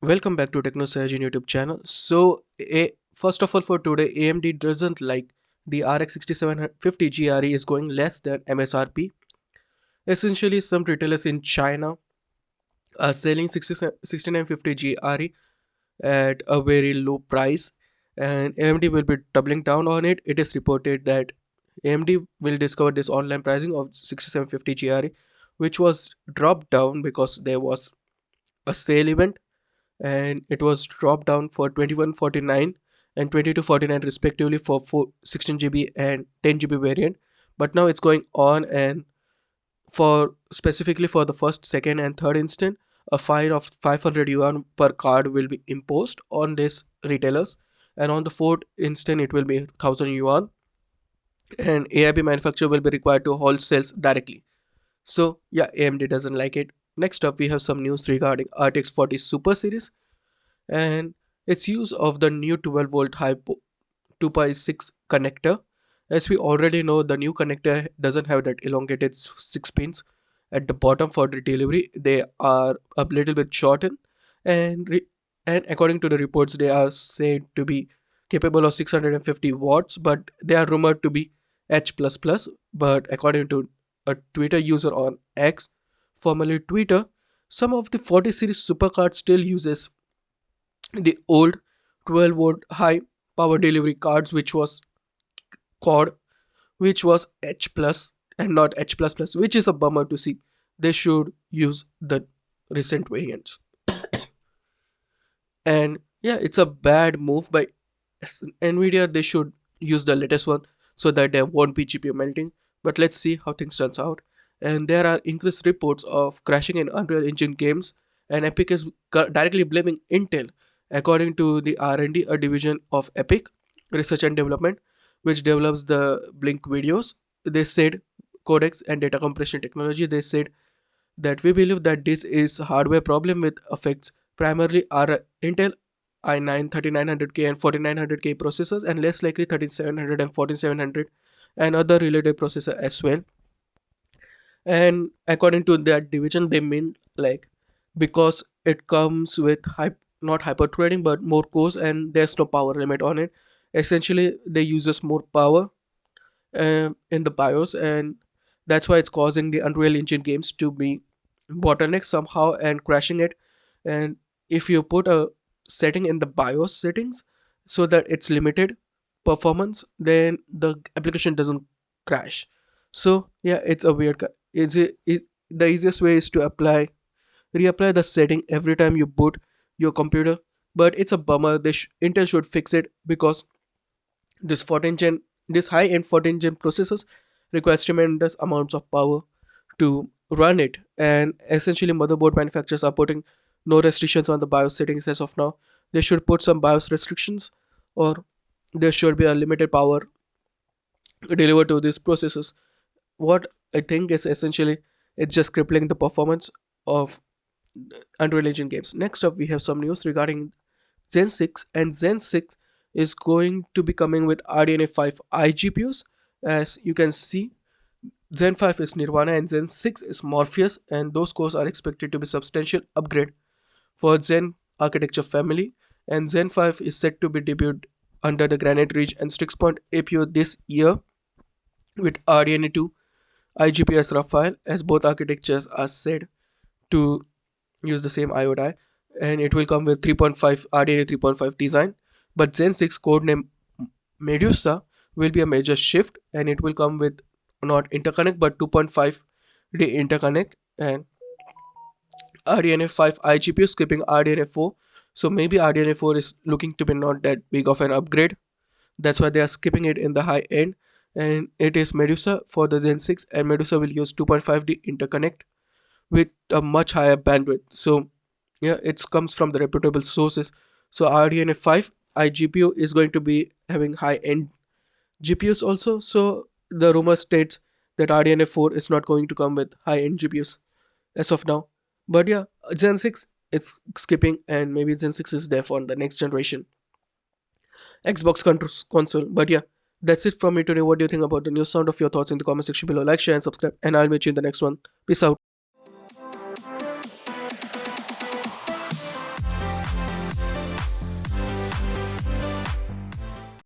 Welcome back to TechnoSurgeon YouTube channel. First of all, for today, AMD doesn't like the RX 6750 GRE is going less than MSRP. Essentially, some retailers in China are selling 6950 GRE at a very low price, and AMD will be doubling down on it. It is reported that AMD will discover this online pricing of 6750 GRE, which was dropped down because there was a sale event and it was dropped down for 2149 and 2249 respectively for 16 GB and 10 GB variant. But now it's going on, and for specifically for the first, second and third instant, a fine of 500 yuan per card will be imposed on these retailers, and on the fourth instant it will be 1000 yuan, and AIB manufacturer will be required to hold sales directly. So yeah, AMD doesn't like it. Next up, we have some news regarding RTX 40 Super series and its use of the new 12 volt high 2.6 connector. As we already know, the new connector doesn't have that elongated 6 pins at the bottom for the delivery. They are a little bit shortened, and and according to the reports, they are said to be capable of 650 watts, but they are rumored to be H++. But according to a Twitter user on X, formerly Twitter, some of the 40 series supercards still uses the old 12 volt high power delivery cards, which was called which was H plus and not H plus plus, which is a bummer to see. They should use the recent variants. And yeah, it's a bad move by Nvidia. They should use the latest one so that there won't be GPU melting. But let's see how things turns out. And there are increased reports of crashing in Unreal Engine games, and Epic is directly blaming Intel. According to the R&D, a division of Epic Research and Development, which develops the Blink videos, they said codecs and data compression technology. They said that we believe that this is hardware problem with affects primarily our Intel i9 3900K and 4900K processors, and less likely 13700 and 14700 and other related processor as well. And according to that division, they mean like because it comes with not hyper threading but more cores, and there's no power limit on it. Essentially, they uses more power in the BIOS, and that's why it's causing the Unreal Engine games to be bottleneck somehow and crashing it. And if you put a setting in the BIOS settings so that it's limited performance, then the application doesn't crash. So yeah, it's a weird. The easiest way is to reapply the setting every time you boot your computer. But it's a bummer. Intel should fix it because this 14 gen, this high-end 14 gen processors requires tremendous amounts of power to run it, and essentially motherboard manufacturers are putting no restrictions on the BIOS settings as of now. They should put some BIOS restrictions, or there should be a limited power delivered to these processors. What I think is essentially it's just crippling the performance of Unreal Engine games. Next up, we have some news regarding Zen 6, and Zen 6 is going to be coming with RDNA 5 iGPUs. As you can see, Zen 5 is Nirvana and Zen 6 is Morpheus, and those cores are expected to be substantial upgrade for Zen architecture family. And Zen 5 is set to be debuted under the Granite Ridge and Strix Point APU this year with RDNA 2 iGPU as rough file, as both architectures are said to use the same IO die, and it will come with 3.5 RDNA 3.5 design. But Zen 6 codename Medusa will be a major shift, and it will come with not interconnect but 2.5D interconnect and RDNA 5 iGPU skipping RDNA 4. So maybe RDNA 4 is looking to be not that big of an upgrade. That's why they are skipping it in the high end. And it is Medusa for the Zen 6, and Medusa will use 2.5D interconnect with a much higher bandwidth. So yeah, it comes from the reputable sources. So RDNA 5 iGPU is going to be having high end GPUs also. So the rumor states that RDNA 4 is not going to come with high end GPUs as of now. But yeah, Gen 6 is skipping, and maybe Gen 6 is there for the next generation Xbox console. But yeah, that's it from me today. What do you think about the news? Sound of your thoughts in the comment section below. Like, share, and subscribe, and I'll meet you in the next one. Peace out.